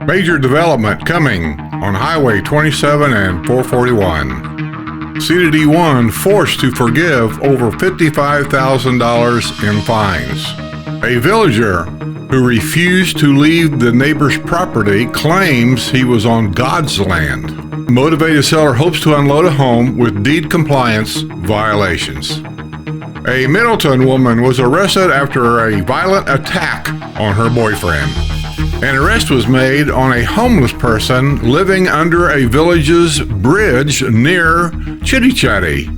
Major development coming on Highway 27 and 441. CDD1 forced to forgive over $55,000 in fines. A villager who refused to leave the neighbor's property claims he was on God's land. Motivated seller hopes to unload a home with deed compliance violations. A Middleton woman was arrested after a violent attack on her boyfriend. An arrest was made on a homeless person living under a village's bridge near Chitty Chatty.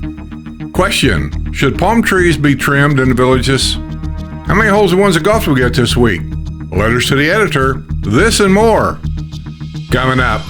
Question: should palm trees be trimmed in the villages? How many holes in ones at golf will we get this week? Letters to the editor. This and more coming up.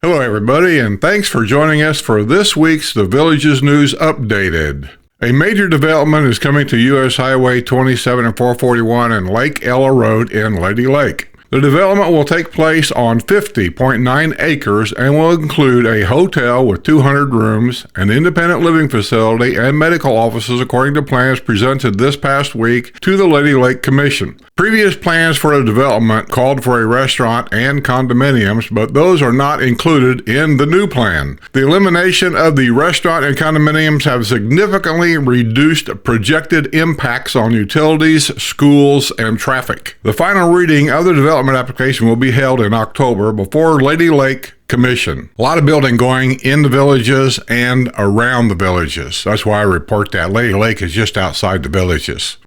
Hello everybody, and thanks for joining us for this week's The Villages News Updated. A major development is coming to U.S. Highway 27 and 441 and Lake Ella Road in Lady Lake. The development will take place on 50.9 acres and will include a hotel with 200 rooms, an independent living facility, and medical offices according to plans presented this past week to the Lady Lake Commission. Previous plans for the development called for a restaurant and condominiums, but those are not included in the new plan. The elimination of the restaurant and condominiums have significantly reduced projected impacts on utilities, schools, and traffic. The final reading of the development application will be held in October before Lady Lake Commission. A lot of building going in the villages and around the villages. That's why I report that. Lady Lake is just outside the villages.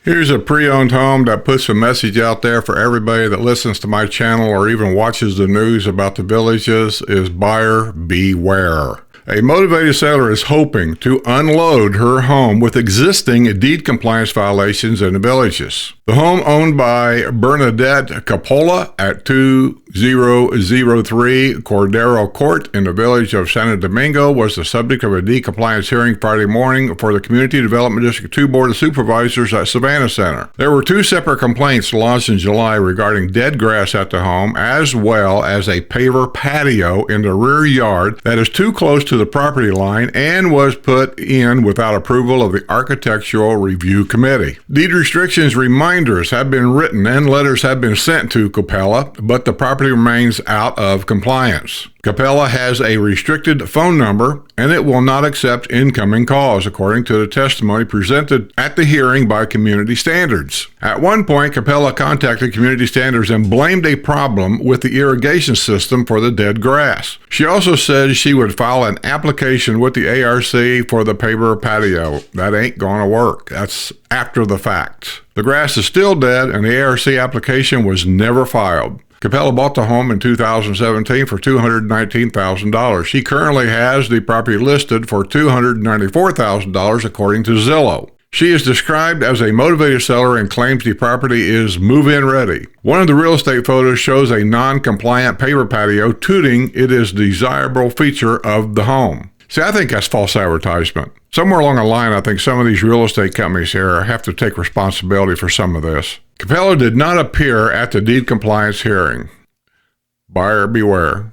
Here's a pre-owned home that puts a message out there for everybody that listens to my channel or even watches the news about the villages is buyer beware. A motivated seller is hoping to unload her home with existing deed compliance violations in the villages. The home owned by Bernadette Capola at 2003 Cordero Court in the village of Santo Domingo was the subject of a deed compliance hearing Friday morning for the Community Development District 2 Board of Supervisors at Savannah Center. There were two separate complaints launched in July regarding dead grass at the home, as well as a paver patio in the rear yard that is too close to the property line and was put in without approval of the Architectural Review Committee. Deed restrictions reminders have been written and letters have been sent to Capella, but the property remains out of compliance. Capella has a restricted phone number and it will not accept incoming calls, according to the testimony presented at the hearing by Community Standards. At one point, Capella contacted Community Standards and blamed a problem with the irrigation system for the dead grass. She also said she would file an application with the ARC for the paver patio. That ain't gonna work. That's after the fact. The grass is still dead and the ARC application was never filed. Capella bought the home in 2017 for $219,000. She currently has the property listed for $294,000 according to Zillow. She is described as a motivated seller and claims the property is move-in ready. One of the real estate photos shows a non-compliant paver patio, tooting it is a desirable feature of the home. See, I think that's false advertisement. Somewhere along the line, I think some of these real estate companies here have to take responsibility for some of this. Capella did not appear at the deed compliance hearing. Buyer beware.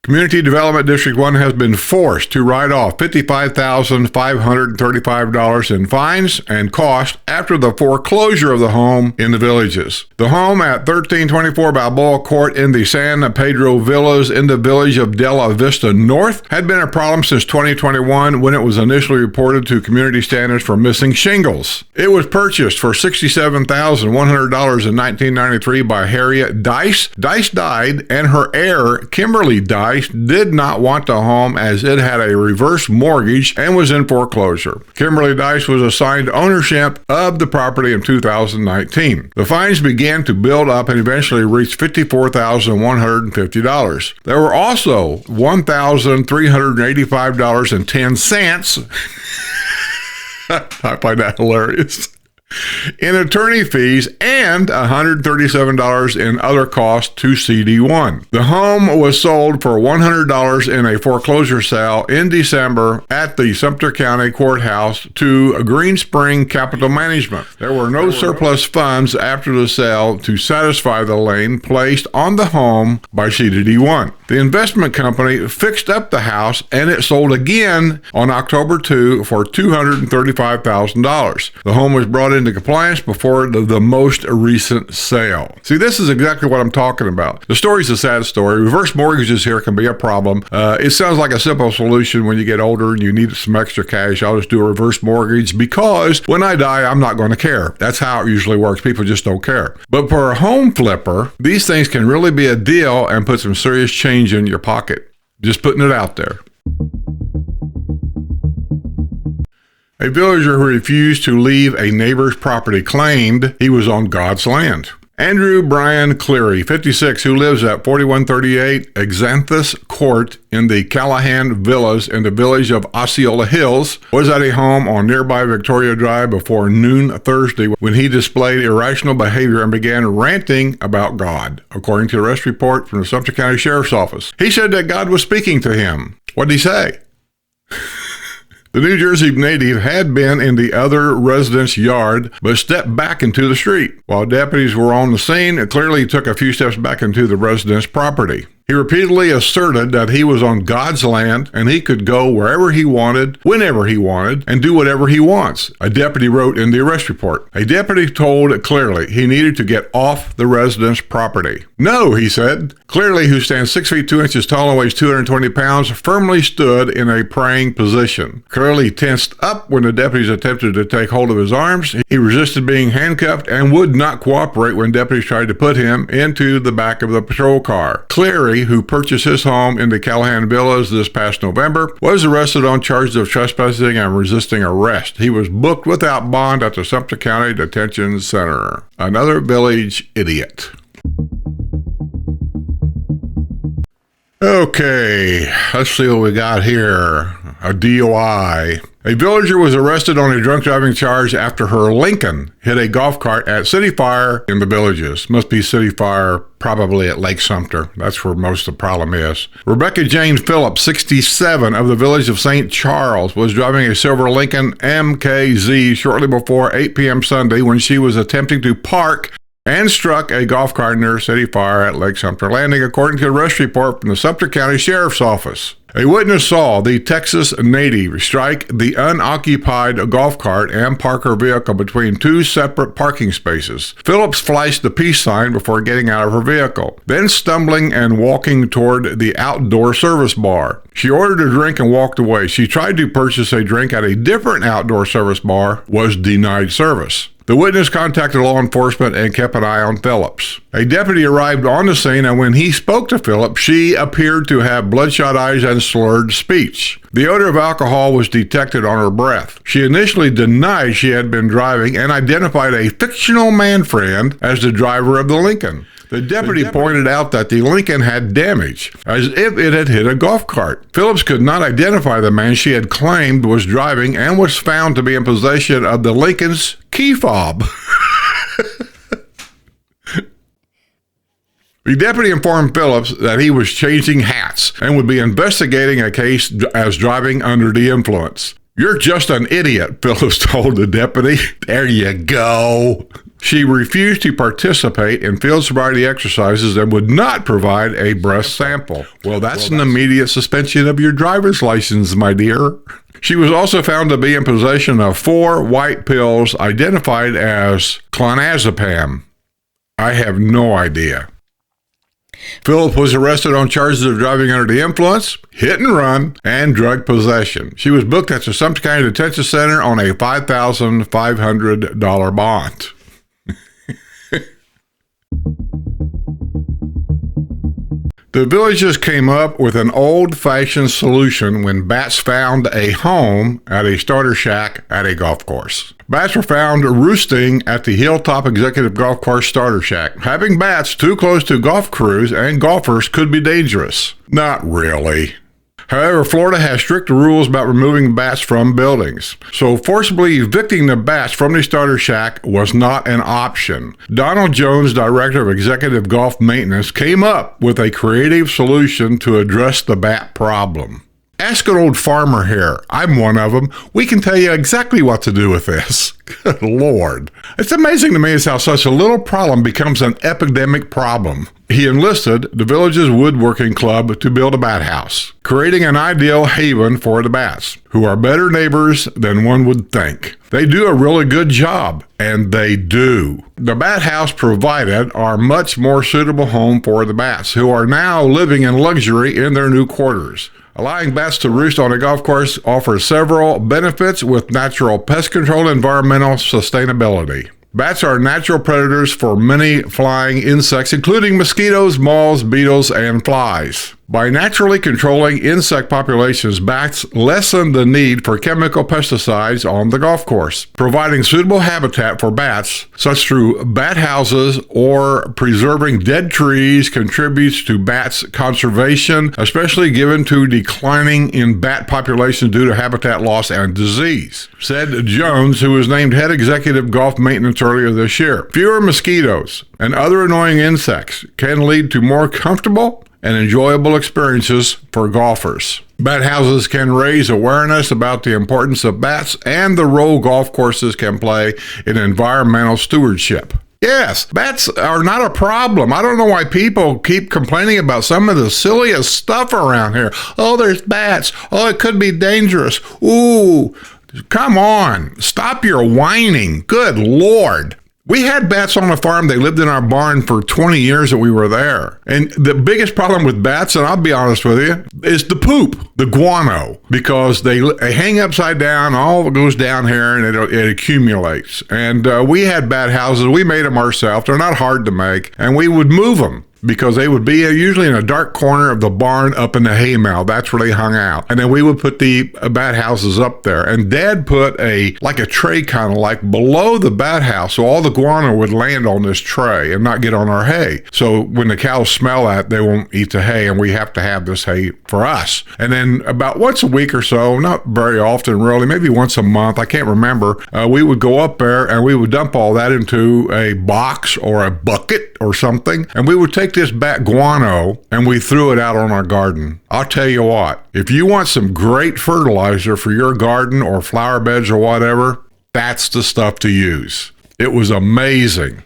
Community Development District 1 has been forced to write off $55,535 in fines and costs after the foreclosure of the home in the villages. The home at 1324 Balboa Court in the San Pedro Villas in the village of Della Vista North had been a problem since 2021 when it was initially reported to Community Standards for missing shingles. It was purchased for $67,100 in 1993 by Harriet Dice. Dice died, and her heir, Kimberly Dice, did not want the home as it had a reverse mortgage and was in foreclosure. Kimberly Dice was assigned ownership of the property in 2019. The fines began to build up and eventually reached $54,150. There were also $1,385.10. I find that hilarious. in attorney fees and $137 in other costs to CD1. The home was sold for $100 in a foreclosure sale in December at the Sumter County Courthouse to Green Spring Capital Management. There were no surplus funds after the sale to satisfy the lien placed on the home by CD1. The investment company fixed up the house and it sold again on October 2 for $235,000. The home was brought into compliance before the most recent sale. See, this is exactly what I'm talking about. The story's a sad story. Reverse mortgages here can be a problem. It sounds like a simple solution when you get older and you need some extra cash. I'll just do a reverse mortgage because when I die, I'm not going to care. That's how it usually works. People just don't care. But for a home flipper, these things can really be a deal and put some serious change in your pocket. Just putting it out there. A villager who refused to leave a neighbor's property claimed he was on God's land. Andrew Brian Cleary, 56, who lives at 4138 Exanthus Court in the Callahan Villas in the village of Osceola Hills, was at a home on nearby Victoria Drive before noon Thursday when he displayed irrational behavior and began ranting about God, according to the arrest report from the Sumter County Sheriff's Office. He said that God was speaking to him. What did he say? The New Jersey native had been in the other resident's yard, but stepped back into the street. While deputies were on the scene, Clearly took a few steps back into the resident's property. He repeatedly asserted that he was on God's land and he could go wherever he wanted, whenever he wanted, and do whatever he wants, a deputy wrote in the arrest report. A deputy told Clearly he needed to get off the resident's property. No, he said. Clearly, who stands 6 feet 2 inches tall and weighs 220 pounds, firmly stood in a praying position. Clearly tensed up when the deputies attempted to take hold of his arms. He resisted being handcuffed and would not cooperate when deputies tried to put him into the back of the patrol car. Cleary, who purchased his home in the Callahan Villas this past November, was arrested on charges of trespassing and resisting arrest. He was booked without bond at the Sumter County Detention Center. Another village idiot. Okay, let's see what we got here. A DUI. A villager was arrested on a drunk driving charge after her Lincoln hit a golf cart at City Fire in the Villages. Must be City Fire, probably at Lake Sumter. That's where most of the problem is. Rebecca Jane Phillips, 67, of the village of St. Charles, was driving a silver Lincoln MKZ shortly before 8 p.m. Sunday when she was attempting to park and struck a golf cart near City Fire at Lake Sumter Landing, according to a arrest report from the Sumter County Sheriff's Office. A witness saw the Texas native strike the unoccupied golf cart and park her vehicle between two separate parking spaces. Phillips flashed the peace sign before getting out of her vehicle, then stumbling and walking toward the outdoor service bar. She ordered a drink and walked away. She tried to purchase a drink at a different outdoor service bar, was denied service. The witness contacted law enforcement and kept an eye on Phillips. A deputy arrived on the scene, and when he spoke to Phillips, she appeared to have bloodshot eyes and slurred speech. The odor of alcohol was detected on her breath. She initially denied she had been driving and identified a fictional man friend as the driver of the Lincoln. The deputy pointed out that the Lincoln had damage, as if it had hit a golf cart. Phillips could not identify the man she had claimed was driving and was found to be in possession of the Lincoln's key fob. The deputy informed Phillips that he was changing hats and would be investigating a case as driving under the influence. "You're just an idiot," Phillips told the deputy. There you go. She refused to participate in field sobriety exercises and would not provide a breath sample. Well, that's an immediate suspension of your driver's license, my dear. She was also found to be in possession of 4 white pills identified as clonazepam. I have no idea. Phillips was arrested on charges of driving under the influence, hit and run, and drug possession. She was booked at the Sumter County Detention Center on a $5,500 bond. The villagers came up with an old-fashioned solution when bats found a home at a starter shack at a golf course. Bats were found roosting at the Hilltop Executive Golf Course starter shack. Having bats too close to golf crews and golfers could be dangerous. Not really. However, Florida has strict rules about removing bats from buildings. So forcibly evicting the bats from the starter shack was not an option. Donald Jones, director of executive golf maintenance, came up with a creative solution to address the bat problem. Ask an old farmer here. I'm one of them. We can tell you exactly what to do with this. Good Lord. It's amazing to me is how such a little problem becomes an epidemic problem. He enlisted the village's woodworking club to build a bat house, creating an ideal haven for the bats, who are better neighbors than one would think. They do a really good job, and they do. The bat house provided are much more suitable home for the bats, who are now living in luxury in their new quarters. Allowing bats to roost on a golf course offers several benefits with natural pest control and environmental sustainability. Bats are natural predators for many flying insects, including mosquitoes, moths, beetles, and flies. By naturally controlling insect populations, bats lessen the need for chemical pesticides on the golf course, providing suitable habitat for bats, such through bat houses or preserving dead trees contributes to bats' conservation, especially given to declining in bat populations due to habitat loss and disease, said Jones, who was named head executive golf maintenance earlier this year. Fewer mosquitoes and other annoying insects can lead to more comfortable and enjoyable experiences for golfers. Bat houses can raise awareness about the importance of bats and the role golf courses can play in environmental stewardship. Yes, bats are not a problem. I don't know why people keep complaining about some of the silliest stuff around here. Oh, there's bats. Oh, it could be dangerous. Ooh, come on. Stop your whining. Good Lord. We had bats on the farm. They lived in our barn for 20 years that we were there. And the biggest problem with bats, and I'll be honest with you, is the poop, the guano, because they hang upside down, all goes down here, and it accumulates. And we had bat houses. We made them ourselves. They're not hard to make. And we would move them, because they would be usually in a dark corner of the barn up in the haymow. That's where they hung out. And then we would put the bat houses up there. And Dad put a tray kind of like below the bat house, so all the guano would land on this tray and not get on our hay. So when the cows smell that, they won't eat the hay, and we have to have this hay for us. And then about once a week or so, not very often really, maybe once a month, I can't remember, we would go up there and we would dump all that into a box or a bucket or something, and we would take this bat guano and we threw it out on our garden. I'll tell you what, if you want some great fertilizer for your garden or flower beds or whatever, that's the stuff to use. It was amazing.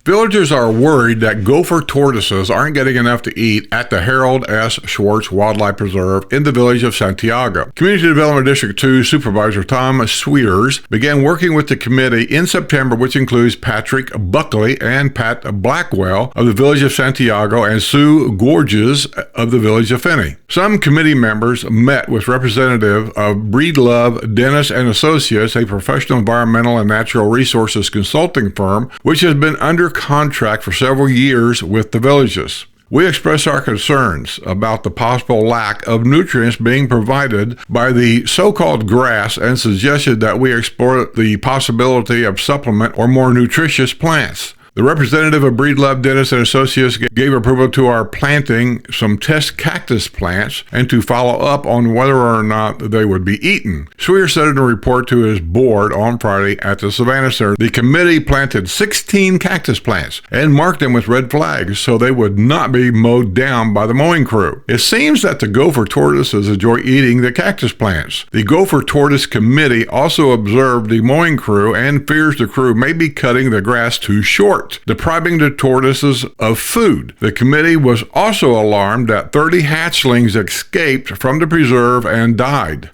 Villagers are worried that gopher tortoises aren't getting enough to eat at the Harold S. Schwartz Wildlife Preserve in the village of Santiago. Community Development District 2 Supervisor Tom Sweers began working with the committee in September, which includes Patrick Buckley and Pat Blackwell of the village of Santiago and Sue Gorges of the village of Finney. Some committee members met with representative of Breedlove Dennis and Associates, a professional environmental and natural resources consulting firm, which has been under contract for several years with the villages. We express our concerns about the possible lack of nutrients being provided by the so-called grass and suggested that we explore the possibility of supplement or more nutritious plants. The representative of Breedlove Dennis and Associates gave approval to our planting some test cactus plants and to follow up on whether or not they would be eaten. Sweer said in a report to his board on Friday at the Savannah Center, the committee planted 16 cactus plants and marked them with red flags so they would not be mowed down by the mowing crew. It seems that the gopher tortoises enjoy eating the cactus plants. The Gopher Tortoise Committee also observed the mowing crew and fears the crew may be cutting the grass too short, depriving the tortoises of food. The committee was also alarmed that 30 hatchlings escaped from the preserve and died.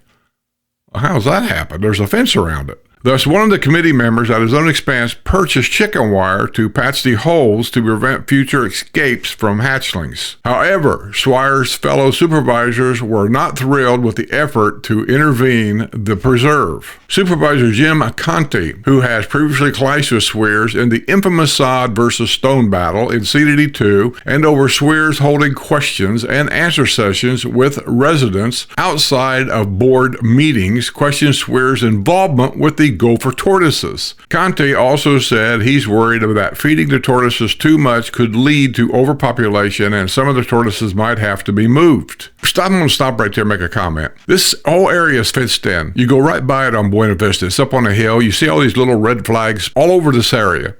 How's that happen? There's a fence around it. Thus, one of the committee members at his own expense purchased chicken wire to patch the holes to prevent future escapes from hatchlings. However, Swire's fellow supervisors were not thrilled with the effort to intervene the preserve. Supervisor Jim Conte, who has previously clashed with Sweers in the infamous sod versus stone battle in CDD2 and over Sweers holding questions and answer sessions with residents outside of board meetings, questioned Sweers' involvement with the mostly gopher tortoises. Conte also said he's worried that feeding the tortoises too much could lead to overpopulation and some of the tortoises might have to be moved. I'm going to stop right there and make a comment. This whole area is fenced in. You go right by it on Buena Vista. It's up on a hill. You see all these little red flags all over this area,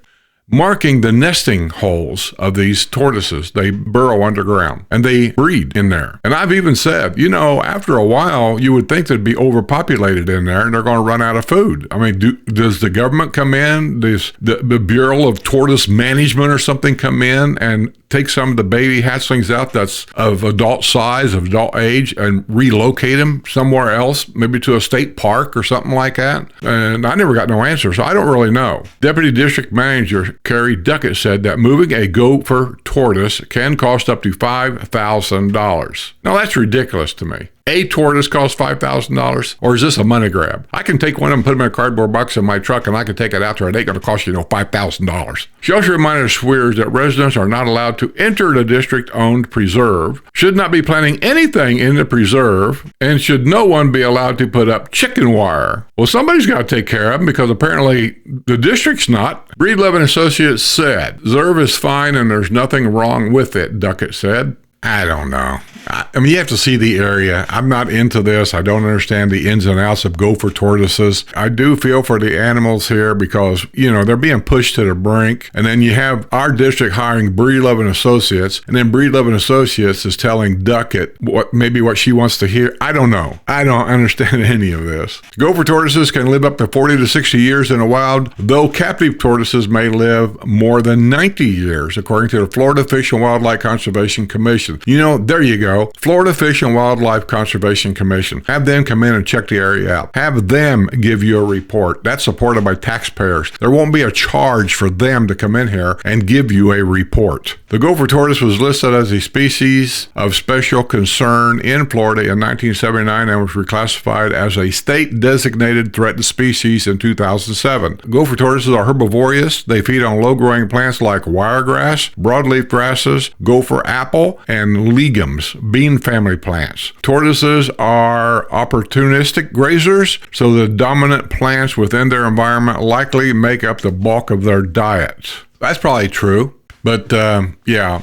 marking the nesting holes of these tortoises. They burrow underground and they breed in there. And I've even said, after a while, you would think they'd be overpopulated in there and they're going to run out of food. I mean, does the government come in? Does the Bureau of Tortoise Management or something come in and take some of the baby hatchlings out that's of adult size, of adult age, and relocate them somewhere else, maybe to a state park or something like that? And I never got no answer, so I don't really know. Deputy District Manager Carrie Duckett said that moving a gopher tortoise can cost up to $5,000. Now that's ridiculous to me. A tortoise costs $5,000, or is this a money grab? I can take one and put them in a cardboard box in my truck and I can take it out there. It ain't going to cost you $5,000. She also reminded swears that residents are not allowed to enter the district-owned preserve, should not be planting anything in the preserve, and should no one be allowed to put up chicken wire. Well, somebody's got to take care of them because apparently the district's not. Breedlove and Associates said, "Preserve is fine and there's nothing wrong with it," Duckett said. I don't know. I mean, you have to see the area. I'm not into this. I don't understand the ins and outs of gopher tortoises. I do feel for the animals here because, they're being pushed to the brink. And then you have our district hiring Breedlove and Associates. And then Breedlove and Associates is telling Duckett what she wants to hear. I don't know. I don't understand any of this. Gopher tortoises can live up to 40 to 60 years in the wild, though captive tortoises may live more than 90 years, according to the Florida Fish and Wildlife Conservation Commission. There you go. Florida Fish and Wildlife Conservation Commission. Have them come in and check the area out. Have them give you a report. That's supported by taxpayers. There won't be a charge for them to come in here and give you a report. The gopher tortoise was listed as a species of special concern in Florida in 1979 and was reclassified as a state-designated threatened species in 2007. Gopher tortoises are herbivorous. They feed on low-growing plants like wiregrass, broadleaf grasses, gopher apple, and legumes, bean family plants. Tortoises are opportunistic grazers, so the dominant plants within their environment likely make up the bulk of their diet. That's probably true. But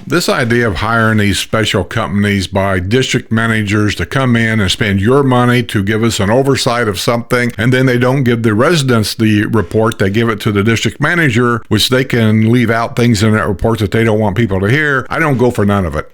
this idea of hiring these special companies by district managers to come in and spend your money to give us an oversight of something, and then they don't give the residents the report, they give it to the district manager, which they can leave out things in that report that they don't want people to hear. I don't go for none of it.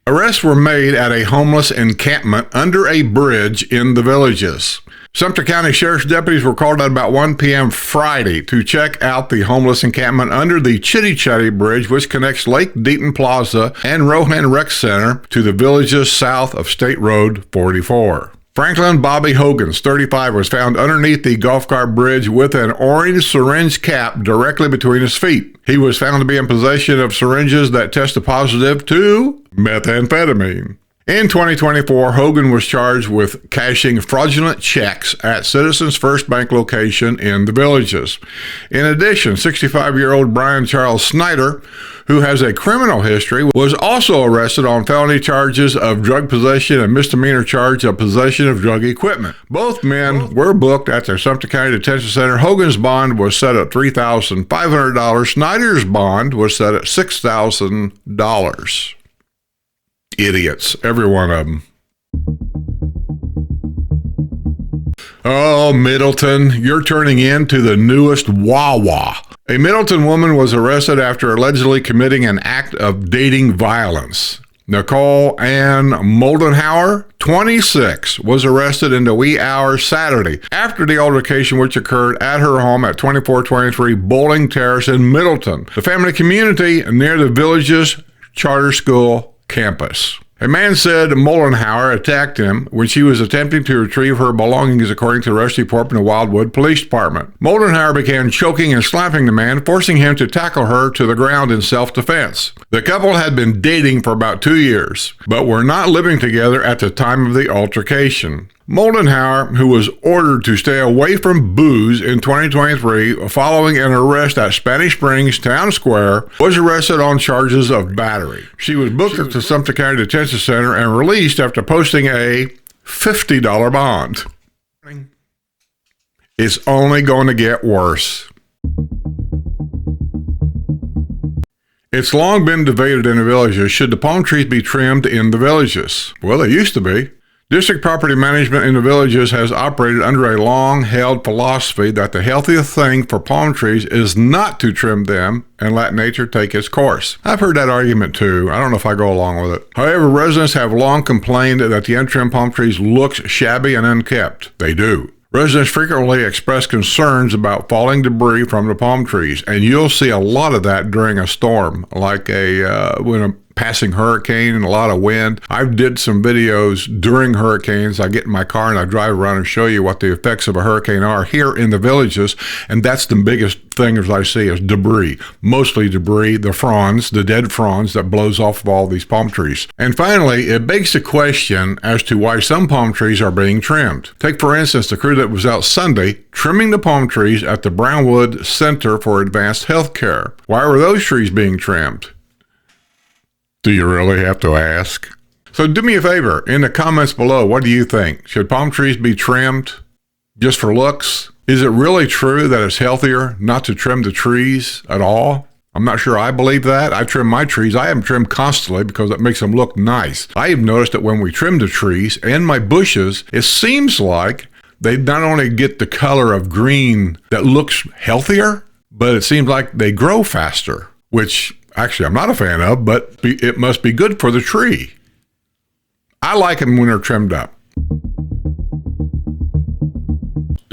Arrests were made at a homeless encampment under a bridge in the Villages. Sumter County Sheriff's deputies were called at about 1 p.m. Friday to check out the homeless encampment under the Chitty Chatty Bridge, which connects Lake Deaton Plaza and Rohan Rec Center to the Villages south of State Road 44. Franklin Bobby Hogan's 35 was found underneath the golf cart bridge with an orange syringe cap directly between his feet. He was found to be in possession of syringes that tested positive to methamphetamine. In 2024, Hogan was charged with cashing fraudulent checks at Citizens First Bank location in the Villages. In addition, 65-year-old Brian Charles Snyder, who has a criminal history, was also arrested on felony charges of drug possession and misdemeanor charge of possession of drug equipment. Both men were booked at the Sumter County Detention Center. Hogan's bond was set at $3,500. Snyder's bond was set at $6,000. Idiots, every one of them. Oh, Middleton, you're turning into the newest Wawa. A Middleton woman was arrested after allegedly committing an act of dating violence. Nicole Ann Moldenhauer, 26, was arrested in the wee hours Saturday after the altercation, which occurred at her home at 2423 Bowling Terrace in Middleton, the family community near the Villages Charter School campus. A man said Moldenhauer attacked him when she was attempting to retrieve her belongings, according to the arrest report from the Wildwood Police Department. Moldenhauer began choking and slapping the man, forcing him to tackle her to the ground in self-defense. The couple had been dating for about 2 years, but were not living together at the time of the altercation. Moldenhauer, who was ordered to stay away from booze in 2023 following an arrest at Spanish Springs Town Square, was arrested on charges of battery. She was booked at the Sumter County Detention Center and released after posting a $50 bond. It's only going to get worse. It's long been debated in the villages, should the palm trees be trimmed in the villages? Well, they used to be. District property management in the villages has operated under a long-held philosophy that the healthiest thing for palm trees is not to trim them and let nature take its course. I've heard that argument too. I don't know if I go along with it. However, residents have long complained that the untrimmed palm trees look shabby and unkept. They do. Residents frequently express concerns about falling debris from the palm trees, and you'll see a lot of that during a storm, like when a passing hurricane and a lot of wind. I did some videos during hurricanes. I get in my car and I drive around and show you what the effects of a hurricane are here in the villages, and that's the biggest thing as I see is debris. Mostly debris, the fronds, the dead fronds that blows off of all these palm trees. And finally, it begs the question as to why some palm trees are being trimmed. Take, for instance, the crew that was out Sunday trimming the palm trees at the Wildwood Center for Advanced Health Care. Why were those trees being trimmed? Do you really have to ask? So do me a favor, in the comments below, what do you think? Should palm trees be trimmed just for looks? Is it really true that it's healthier not to trim the trees at all? I'm not sure I believe that. I trim my trees. I have them trimmed constantly because it makes them look nice. I have noticed that when we trim the trees and my bushes, it seems like they not only get the color of green that looks healthier, but it seems like they grow faster, which actually I'm not a fan of, but it must be good for the tree. I like them when they're trimmed up.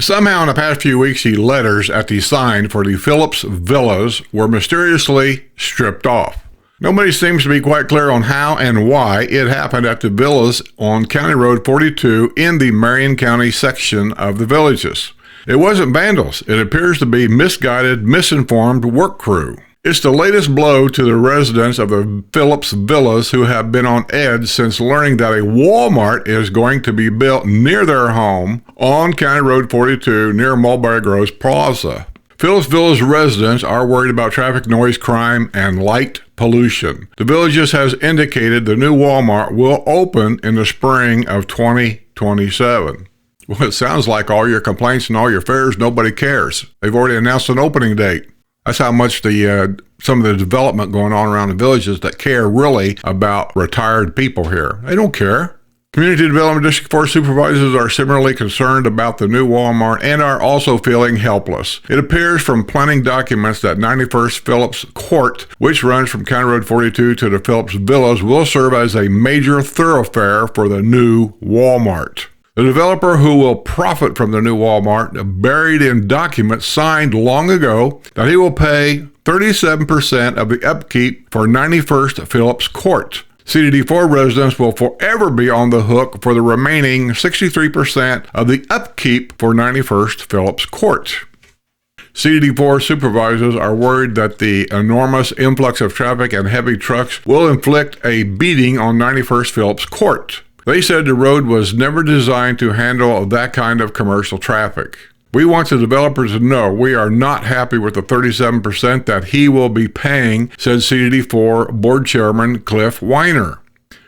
Somehow in the past few weeks, the letters at the sign for the Phillips Villas were mysteriously stripped off. Nobody seems to be quite clear on how and why it happened at the villas on County Road 42 in the Marion County section of the villages. It wasn't vandals. It appears to be misguided, misinformed work crew. It's the latest blow to the residents of the Phillips Villas who have been on edge since learning that a Walmart is going to be built near their home on County Road 42 near Mulberry Groves Plaza. Phillips Villas residents are worried about traffic noise, crime, and light pollution. The Villages has indicated the new Walmart will open in the spring of 2027. Well, it sounds like all your complaints and all your fears, nobody cares. They've already announced an opening date. That's how much some of the development going on around the villages that care really about retired people here. They don't care. Community Development District 4 supervisors are similarly concerned about the new Walmart and are also feeling helpless. It appears from planning documents that 91st Phillips Court, which runs from County Road 42 to the Phillips Villas, will serve as a major thoroughfare for the new Walmart. The developer who will profit from the new Walmart buried in documents signed long ago that he will pay 37% of the upkeep for 91st Phillips Court. CDD4 residents will forever be on the hook for the remaining 63% of the upkeep for 91st Phillips Court. CDD4 supervisors are worried that the enormous influx of traffic and heavy trucks will inflict a beating on 91st Phillips Court. They said the road was never designed to handle that kind of commercial traffic. We want the developers to know we are not happy with the 37% that he will be paying, said CDD4 Board Chairman Cliff Weiner.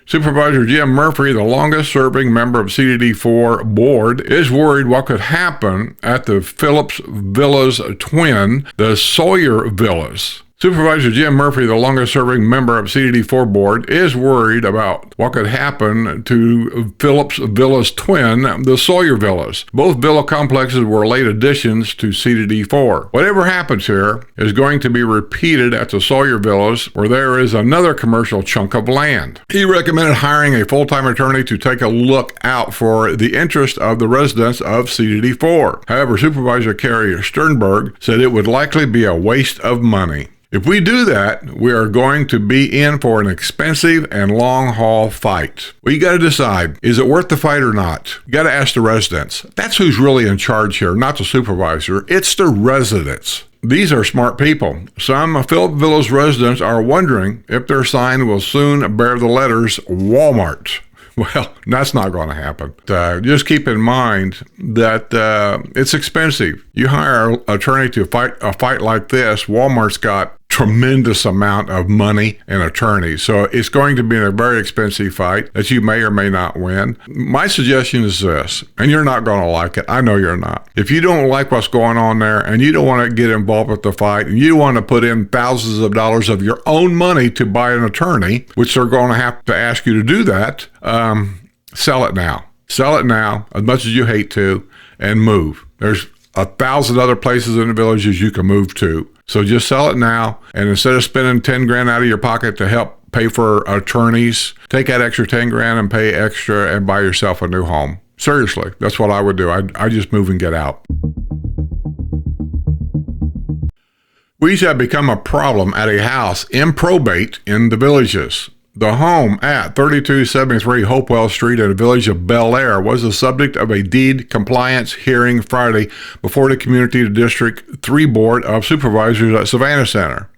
Supervisor Jim Murphy, the longest-serving member of CDD4 Board, is worried what could happen at the Phillips Villas twin, the Sawyer Villas. Supervisor Jim Murphy, the longest-serving member of CDD4 Board, is worried about what could happen to Phillips Villas twin, the Sawyer Villas. Both villa complexes were late additions to CDD4. Whatever happens here is going to be repeated at the Sawyer Villas, where there is another commercial chunk of land. He recommended hiring a full-time attorney to take a look out for the interest of the residents of CDD4. However, Supervisor Carrie Sternberg said it would likely be a waste of money. If we do that, we are going to be in for an expensive and long-haul fight. Well, you got to decide, is it worth the fight or not? You got to ask the residents. That's who's really in charge here, not the supervisor. It's the residents. These are smart people. Some Phillips Villas residents are wondering if their sign will soon bear the letters Walmart. Well, that's not going to happen. Just keep in mind that it's expensive. You hire an attorney to fight a fight like this. Walmart's got tremendous amount of money and attorneys. So it's going to be a very expensive fight that you may or may not win. My suggestion is this, and you're not going to like it. I know you're not. If you don't like what's going on there and you don't want to get involved with the fight and you want to put in thousands of dollars of your own money to buy an attorney, which they're going to have to ask you to do that, sell it now. Sell it now, as much as you hate to, and move. There's 1,000 other places in the villages you can move to. So just sell it now, and instead of spending 10 grand out of your pocket to help pay for attorneys, take that extra 10 grand and pay extra and buy yourself a new home. Seriously, that's what I would do. I just move and get out. Weeds have become a problem at a house in probate in the villages. The home at 3273 Hopewell Street in the village of Bel Air was the subject of a deed compliance hearing Friday before the Community District 3 Board of Supervisors at Savannah Center.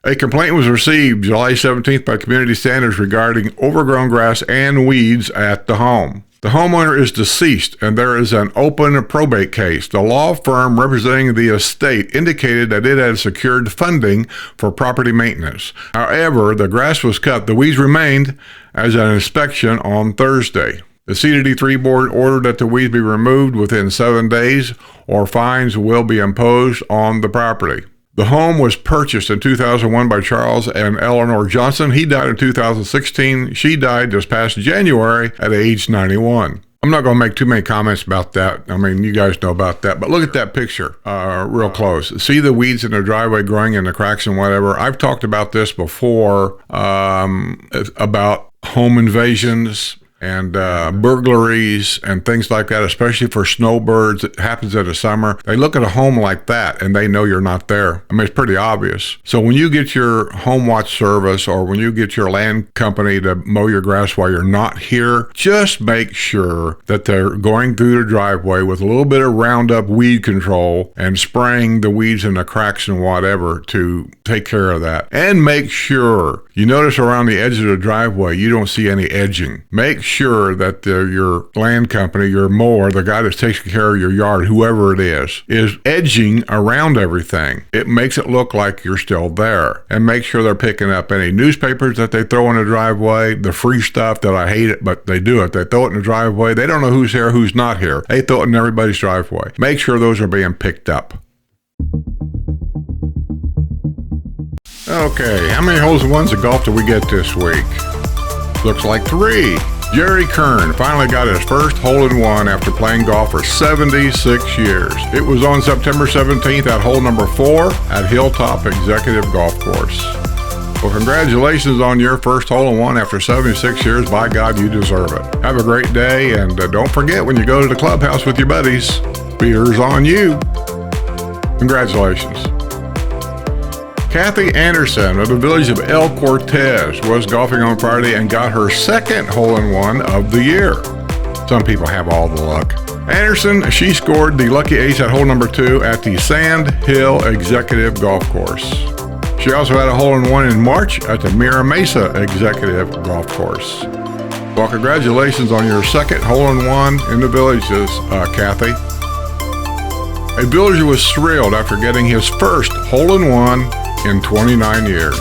A complaint was received July 17th by community standards regarding overgrown grass and weeds at the home. The homeowner is deceased and there is an open probate case. The law firm representing the estate indicated that it had secured funding for property maintenance. However, the grass was cut. The weeds remained as an inspection on Thursday. The CDD3 board ordered that the weeds be removed within 7 days or fines will be imposed on the property. The home was purchased in 2001 by Charles and Eleanor Johnson. He died in 2016. She died this past January at age 91. I'm not going to make too many comments about that. I mean, you guys know about that. But look at that picture real close. See the weeds in the driveway growing in the cracks and whatever. I've talked about this before about home invasions and burglaries and things like that, especially for snowbirds. It happens in the summer. They look at a home like that and they know you're not there. I mean, it's pretty obvious. So when you get your home watch service or when you get your land company to mow your grass while you're not here, just make sure that they're going through the driveway with a little bit of Roundup weed control and spraying the weeds in the cracks and whatever to take care of that. And make sure you notice around the edge of the driveway, you don't see any edging. Make sure that your land company, your mower, the guy that's taking care of your yard, whoever it is edging around everything. It makes it look like you're still there. And make sure they're picking up any newspapers that they throw in the driveway, the free stuff that I hate it, but they do it. They throw it in the driveway. They don't know who's here, who's not here. They throw it in everybody's driveway. Make sure those are being picked up. Okay, how many holes in ones of golf did we get this week? Looks like 3. Jerry Kern finally got his first hole-in-one after playing golf for 76 years. It was on September 17th at hole number 4 at Hilltop Executive Golf Course. Well, congratulations on your first hole-in-one after 76 years. By God, you deserve it. Have a great day, and don't forget when you go to the clubhouse with your buddies, beer's on you. Congratulations. Kathy Anderson of the village of El Cortez was golfing on Friday and got her second hole-in-one of the year. Some people have all the luck. Anderson, she scored the lucky ace at hole number 2 at the Sand Hill Executive Golf Course. She also had a hole-in-one in March at the Mira Mesa Executive Golf Course. Well, congratulations on your second hole-in-one in the villages, Kathy. A villager was thrilled after getting his first hole-in-one in 29 years.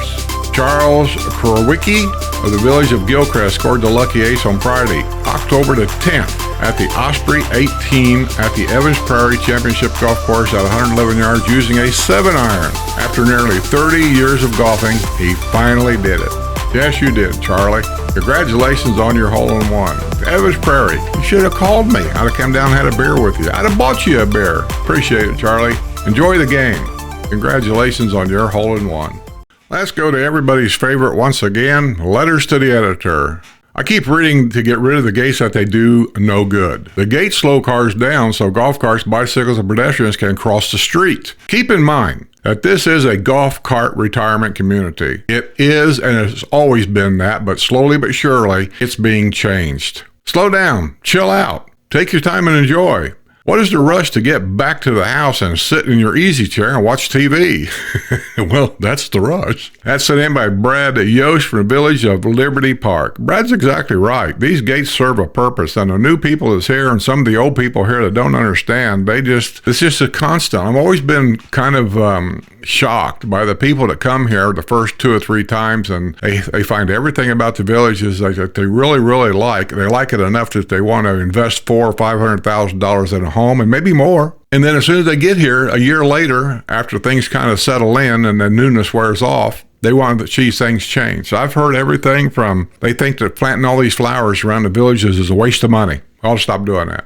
Charles Krowicki of the village of Gilcrest scored the lucky ace on Friday, October the 10th, at the Osprey 18 at the Evans Prairie Championship Golf Course at 111 yards using a 7-iron. After nearly 30 years of golfing, he finally did it. Yes, you did, Charlie. Congratulations on your hole-in-one. Evans Prairie, you should have called me. I'd have come down and had a beer with you. I'd have bought you a beer. Appreciate it, Charlie. Enjoy the game. Congratulations on your hole-in-one. Let's go to everybody's favorite once again, letters to the editor. I keep reading to get rid of the gates that they do no good. The gates slow cars down so golf carts, bicycles, and pedestrians can cross the street. Keep in mind that this is a golf cart retirement community. It is and it's always been that, but slowly but surely it's being changed. Slow down, chill out, take your time and enjoy. What is the rush to get back to the house and sit in your easy chair and watch TV? Well, that's the rush. That's sent in by Brad Yost from the village of Liberty Park. Brad's exactly right. These gates serve a purpose, and the new people that's here and some of the old people here that don't understand, it's just a constant. I've always been kind of shocked by the people that come here the first 2 or 3 times, and they find everything about the villages that they really, really like. They like it enough that they want to invest $400,000 or $500,000 in a home and maybe more. And then as soon as they get here, a year later, after things kind of settle in and the newness wears off, they want to see things change. So I've heard everything from they think that planting all these flowers around the villages is a waste of money. I'll stop doing that.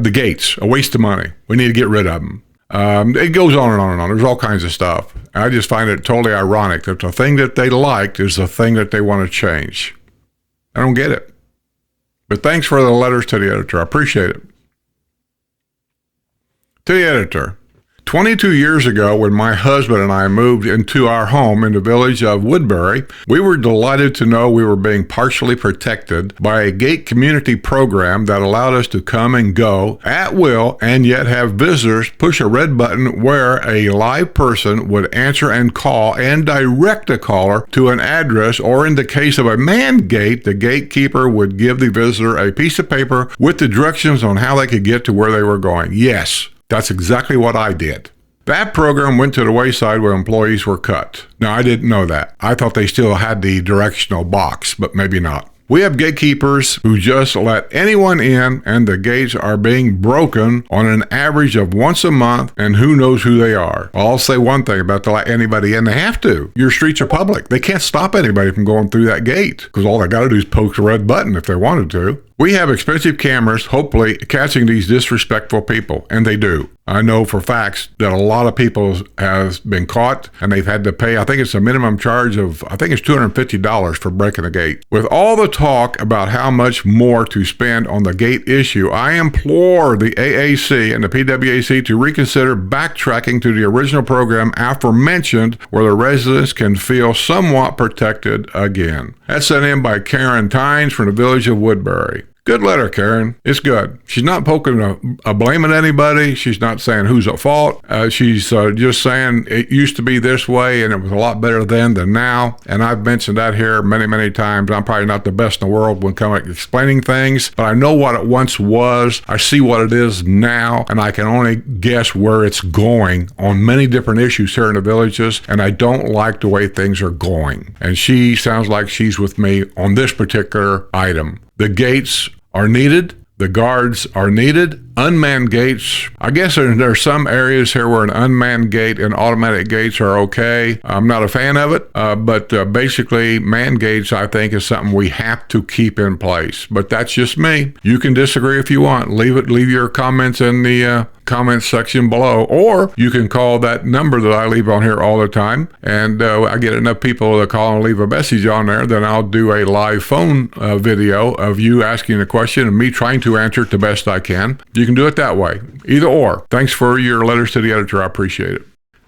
The gates, a waste of money. We need to get rid of them. It goes on and on and on. There's all kinds of stuff. I just find it totally ironic that the thing that they liked is the thing that they want to change. I don't get it. But thanks for the letters to the editor. I appreciate it. To the editor. 22 years ago, when my husband and I moved into our home in the village of Woodbury, we were delighted to know we were being partially protected by a gate community program that allowed us to come and go at will and yet have visitors push a red button where a live person would answer and call and direct the caller to an address, or in the case of a manned gate, the gatekeeper would give the visitor a piece of paper with the directions on how they could get to where they were going. Yes. That's exactly what I did. That program went to the wayside when employees were cut. Now, I didn't know that. I thought they still had the directional box, but maybe not. We have gatekeepers who just let anyone in, and the gates are being broken on an average of once a month, and who knows who they are. I'll say one thing about to let anybody in. They have to. Your streets are public. They can't stop anybody from going through that gate, because all they got to do is poke the red button if they wanted to. We have expensive cameras, hopefully catching these disrespectful people, and they do. I know for facts that a lot of people have been caught, and they've had to pay, I think it's a minimum charge of, I think it's $250 for breaking a gate. With all the talk about how much more to spend on the gate issue, I implore the AAC and the PWAC to reconsider backtracking to the original program aforementioned, where the residents can feel somewhat protected again. That's sent in by Karen Tynes from the village of Woodbury. Good letter, Karen. It's good. She's not poking a blame at anybody. She's not saying who's at fault. She's just saying it used to be this way and it was a lot better then than now. And I've mentioned that here many, many times. I'm probably not the best in the world when it comes to explaining things, but I know what it once was. I see what it is now, and I can only guess where it's going on many different issues here in the villages, and I don't like the way things are going. And she sounds like she's with me on this particular item. The gates are needed. The guards are needed. Unmanned gates, I guess there are some areas here where an unmanned gate and automatic gates are okay. I'm not a fan of it, but basically manned gates, I think, is something we have to keep in place. But that's just me. You can disagree if you want. Leave your comments in the comments section below, or you can call that number that I leave on here all the time, and I get enough people to call and leave a message on there, then I'll do a live phone video of you asking a question and me trying to answer it the best I can. You can do it that way. Either or. Thanks for your letters to the editor. I appreciate it.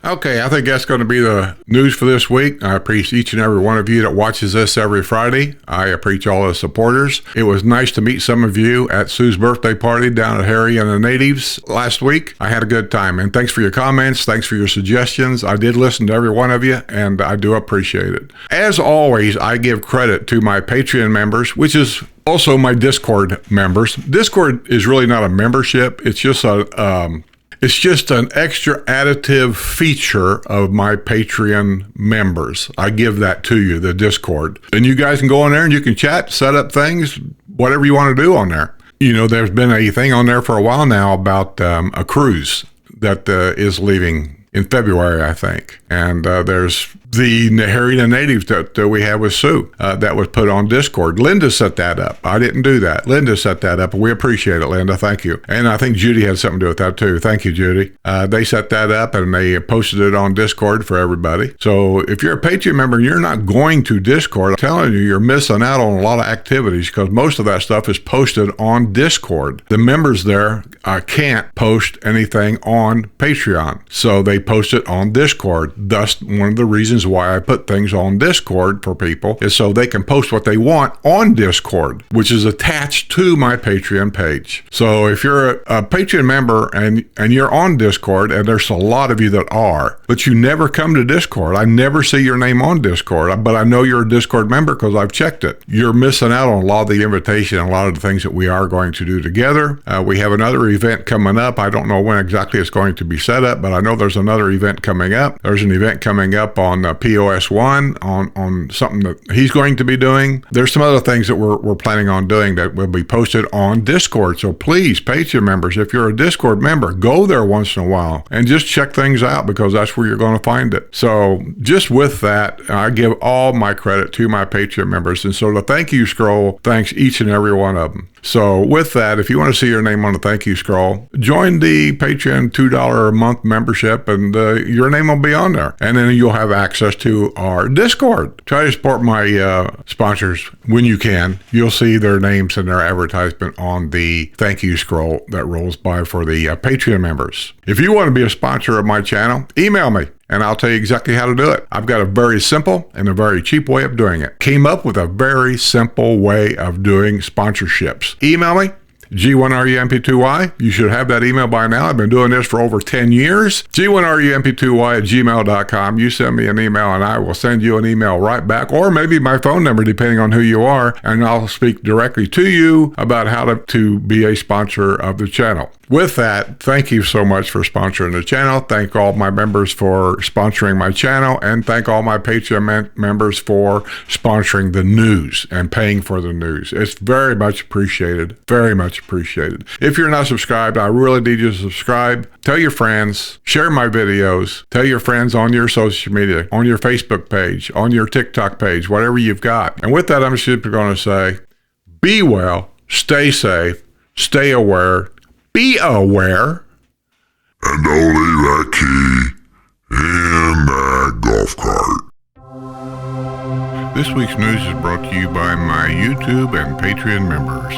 Okay, I think that's going to be the news for this week. I appreciate each and every one of you that watches this every Friday. I appreciate all the supporters. It was nice to meet some of you at Sue's birthday party down at Harry and the Natives last week. I had a good time, and thanks for your comments. Thanks for your suggestions. I did listen to every one of you, and I do appreciate it. As always, I give credit to my Patreon members, which is also my Discord members. Discord is really not a membership. It's just an extra additive feature of my Patreon members. I give that to you, the Discord. And you guys can go on there and you can chat, set up things, whatever you want to do on there. You know, there's been a thing on there for a while now about a cruise that is leaving in February, I think. And there's the Harry and the Natives that we have with Sue that was put on Discord. Linda set that up. I didn't do that. Linda set that up, and we appreciate it, Linda. Thank you. And I think Judy had something to do with that too. Thank you, Judy. They set that up, and they posted it on Discord for everybody. So if you're a Patreon member and you're not going to Discord, I'm telling you, you're missing out on a lot of activities because most of that stuff is posted on Discord. The members there can't post anything on Patreon, so they post it on Discord. Thus, one of the reasons why I put things on Discord for people is so they can post what they want on Discord, which is attached to my Patreon page. So if you're a Patreon member and you're on Discord, and there's a lot of you that are, but you never come to Discord, I never see your name on Discord, but I know you're a Discord member because I've checked it. You're missing out on a lot of the invitation and a lot of the things that we are going to do together. We have another event coming up. I don't know when exactly it's going to be set up, but I know there's another another event coming up. There's an event coming up on POS 1 on something that he's going to be doing. There's some other things that we're planning on doing that will be posted on Discord. So please, Patreon members, if you're a Discord member, go there once in a while and just check things out, because that's where you're going to find it. So just with that, I give all my credit to my Patreon members. And so the thank you scroll thanks each and every one of them. So with that, if you want to see your name on the thank you scroll, join the Patreon $2 a month membership, and your name will be on there. And then you'll have access to our Discord. Try to support my sponsors when you can. You'll see their names and their advertisement on the thank you scroll that rolls by for the Patreon members. If you want to be a sponsor of my channel, email me, and I'll tell you exactly how to do it. I've got a very simple and a very cheap way of doing it. Came up with a very simple way of doing sponsorships. Email me, G1RUMP2Y. You should have that email by now. I've been doing this for over 10 years. G1RUMP2Y@gmail.com. You send me an email and I will send you an email right back, or maybe my phone number, depending on who you are, and I'll speak directly to you about how to be a sponsor of the channel. With that, thank you so much for sponsoring the channel. Thank all my members for sponsoring my channel, and thank all my Patreon members for sponsoring the news and paying for the news. It's very much appreciated. Very much appreciated. If you're not subscribed, I really need you to subscribe. Tell your friends, share my videos, tell your friends on your social media, on your Facebook page, on your TikTok page, whatever you've got. And with that, I'm simply going to say, be well, stay safe, stay aware, be aware, and don't leave that key in that golf cart. This week's news is brought to you by my YouTube and Patreon members.